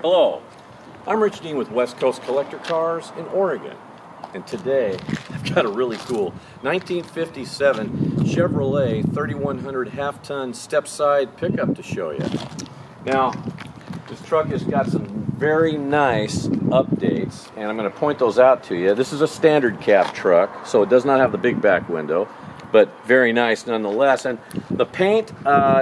Hello, I'm Rich Dean with West Coast Collector Cars in Oregon, and today I've got a really cool 1957 Chevrolet 3100 half-ton step-side pickup to show you. Now, this truck has got some very nice updates, and I'm going to point those out to you. This is a standard cab truck, so it does not have the big back window, but very nice nonetheless. And the paint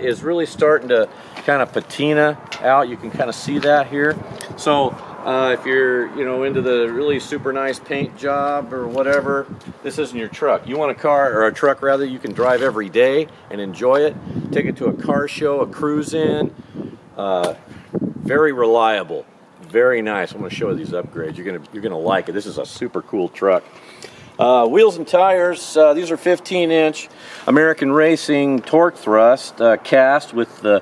is really starting to kind of patina out. You can kind of see that here. So if you're into the really super nice paint job or whatever, this isn't your truck. You want a car, or a truck rather, you can drive every day and enjoy it. Take it to a car show, a cruise in. Very reliable, very nice. I'm going to show you these upgrades. You're gonna like it. This is a super cool truck. Wheels and tires, these are 15-inch American Racing torque thrust cast with the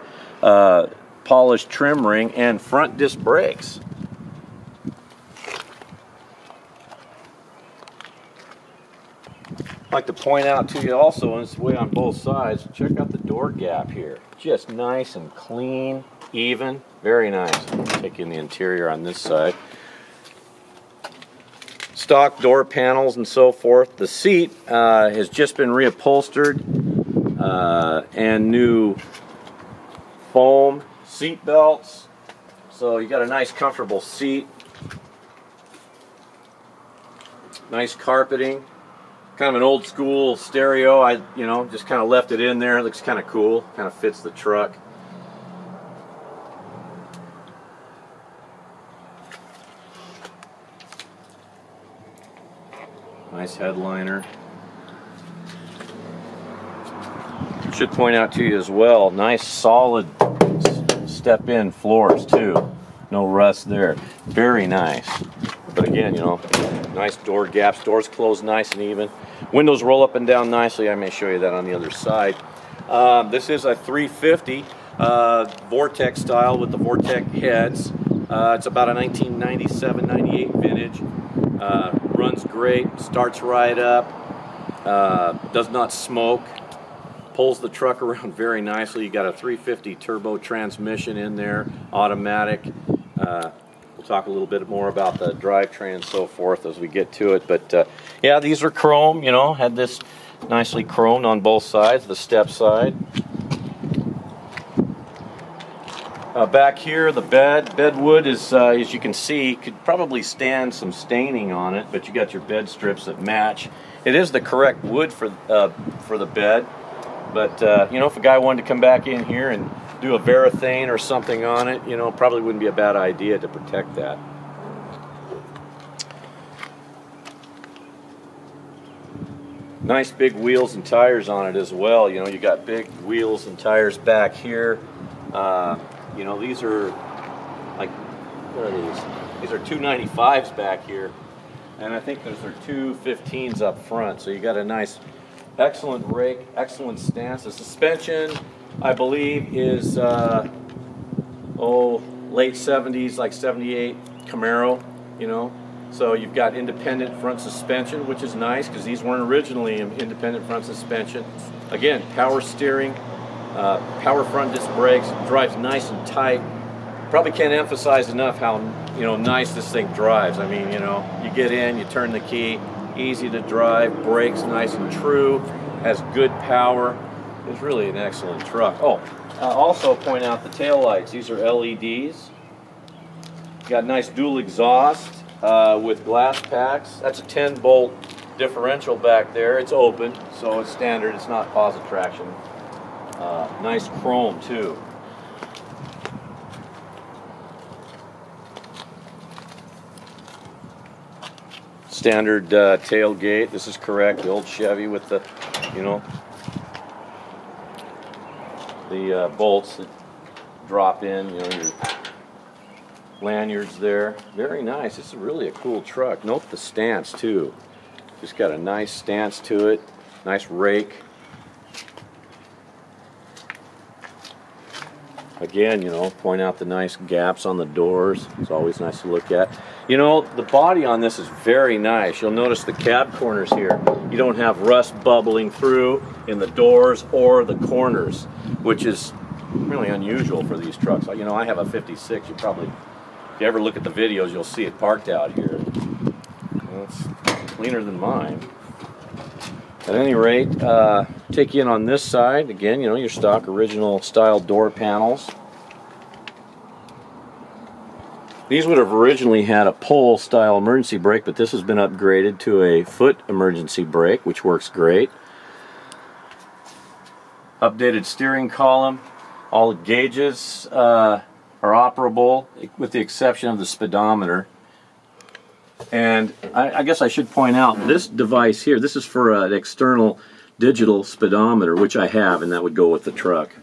polished trim ring and front disc brakes. I'd like to point out to you also, and it's way on both sides, check out the door gap here. Just nice and clean, even, very nice. Take in the interior on this side. Stock door panels and so forth. The seat has just been reupholstered and new foam seat belts. So you got a nice comfortable seat. Nice carpeting. Kind of an old school stereo. I just kind of left it in there. It looks kind of cool. Kind of fits the truck. Nice headliner. Should point out to you as well, nice solid step-in floors too. No rust there. Very nice. But again, nice door gaps. Doors close nice and even. Windows roll up and down nicely. I may show you that on the other side. This is a 350 Vortex style with the Vortex heads. It's about a 1997-98 vintage. Runs great, starts right up, does not smoke, pulls the truck around very nicely. You got a 350 turbo transmission in there, automatic. We'll talk a little bit more about the drivetrain and so forth as we get to it. But yeah, these are chrome, had this nicely chromed on both sides, the step side. Back here, the bed wood is, as you can see, could probably stand some staining on it, but you got your bed strips that match. It is the correct wood for the bed, but if a guy wanted to come back in here and do a varathane or something on it, probably wouldn't be a bad idea to protect that. Nice big wheels and tires on it as well. You got big wheels and tires back here. These are like, what are these? These are 295s back here, and I think those are 215s up front. So you got a nice, excellent rake, excellent stance. The suspension, I believe, is late 70s, like 78 Camaro. So you've got independent front suspension, which is nice because these weren't originally independent front suspension. Again, power steering. Power front disc brakes, drives nice and tight. Probably can't emphasize enough how nice this thing drives. I mean, you get in, you turn the key, easy to drive, brakes nice and true, has good power. It's really an excellent truck. Also point out the tail lights. These are LEDs. Got nice dual exhaust with glass packs. That's a 10-bolt differential back there. It's open, so it's standard. It's not positive traction. Nice chrome too. Standard tailgate. This is correct. The old Chevy with the, the bolts that drop in. Your lanyards there. Very nice. This is really a cool truck. Note the stance too. Just got a nice stance to it. Nice rake. Again, point out the nice gaps on the doors. It's always nice to look at. The body on this is very nice. You'll notice the cab corners here. You don't have rust bubbling through in the doors or the corners, which is really unusual for these trucks. I have a 56. You probably you ever look at the videos, you'll see it parked out here. Well, it's cleaner than mine. At any rate, take you in on this side. Again, you know, your stock original style door panels. These would have originally had a pole style emergency brake, but this has been upgraded to a foot emergency brake, which works great. Updated steering column. All the gauges are operable with the exception of the speedometer. And I guess I should point out, this device here, this is for an external digital speedometer, which I have, and that would go with the truck.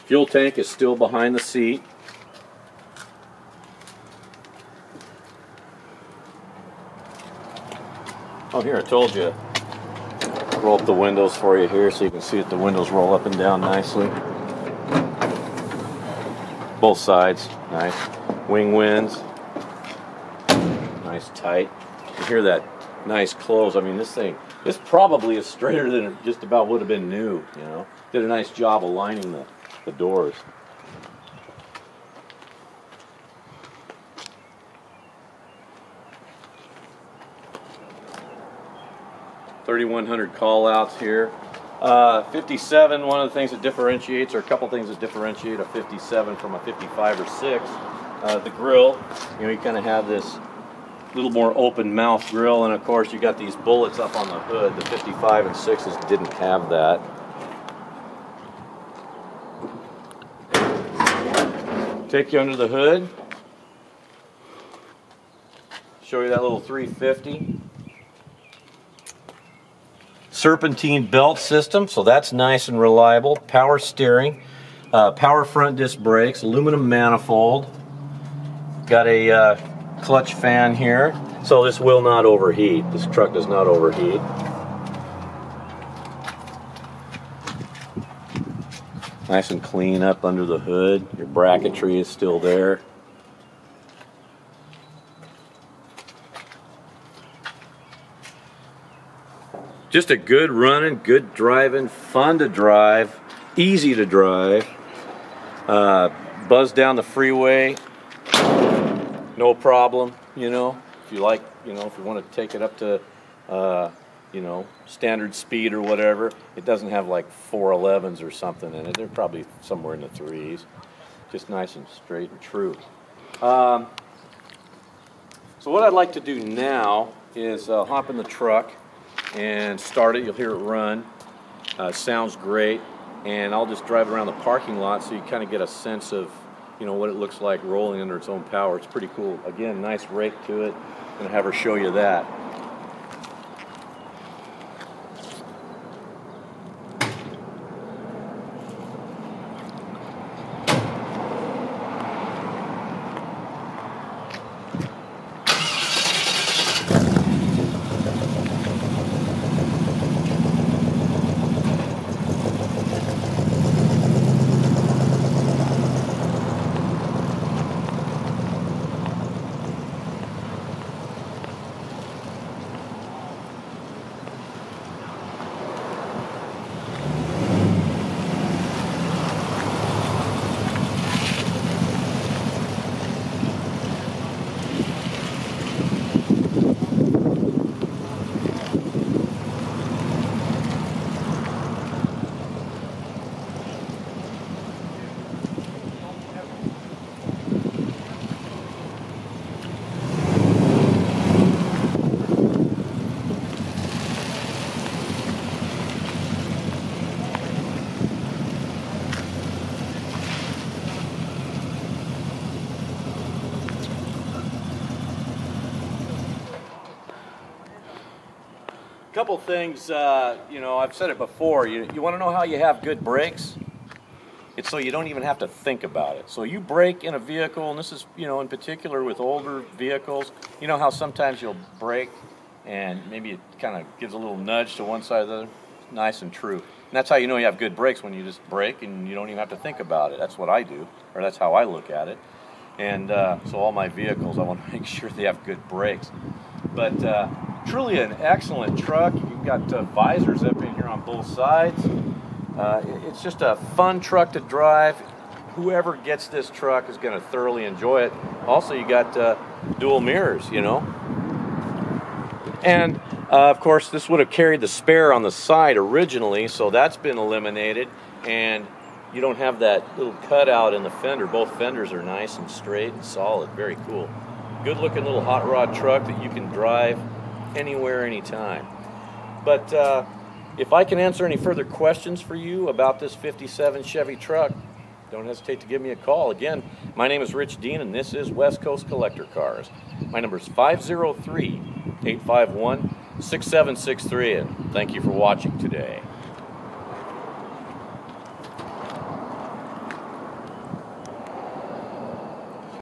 Fuel tank is still behind the seat. Oh, here, I told you. Roll up the windows for you here so you can see that the windows roll up and down nicely. Both sides, nice. Wing winds, nice tight. You hear that nice close. I mean, this probably is straighter than it just about would have been new, you know. Did a nice job aligning the doors. $3,100 call outs here. 57, one of the things that differentiates, or a couple things that differentiate a 57 from a 55 or 6, the grill. You know, you kind of have this little more open mouth grill, and of course you got these bullets up on the hood. The 55 and 6s didn't have that. Take you under the hood. Show you that little 350. Serpentine belt system, so that's nice and reliable. Power steering, power front disc brakes, aluminum manifold. Got a clutch fan here, so this will not overheat. This truck does not overheat. Nice and clean up under the hood. Your bracketry is still there. Just a good running, good driving, fun to drive, easy to drive. Buzz down the freeway, no problem, you know. If you like, you know, if you want to take it up to, you know, standard speed or whatever, it doesn't have like 411s or something in it. They're probably somewhere in the 3s. Just nice and straight and true. So what I'd like to do now is hop in the truck and start it. You'll hear it run. Sounds great, and I'll just drive around the parking lot so you kind of get a sense of, you know, what it looks like rolling under its own power. It's pretty cool. Again, nice rake to it. I'm going to have her show you that. Couple things, you know, I've said it before, you want to know how you have good brakes? It's so you don't even have to think about it. So you brake in a vehicle, and this is, you know, in particular with older vehicles, you know how sometimes you'll brake and maybe it kind of gives a little nudge to one side or the other? Nice and true. And that's how you know you have good brakes, when you just brake and you don't even have to think about it. That's what I do, or that's how I look at it. And so all my vehicles, I want to make sure they have good brakes. But truly an excellent truck. You've got visors up in here on both sides. It's just a fun truck to drive. Whoever gets this truck is going to thoroughly enjoy it. Also, you got dual mirrors, you know. And of course, this would have carried the spare on the side originally, so that's been eliminated. And you don't have that little cutout in the fender. Both fenders are nice and straight and solid. Very cool. Good looking little hot rod truck that you can drive anywhere, anytime. But if I can answer any further questions for you about this 57 Chevy truck, don't hesitate to give me a call. Again, my name is Rich Dean, and this is West Coast Collector Cars. My number is 503-851-6763, and thank you for watching today.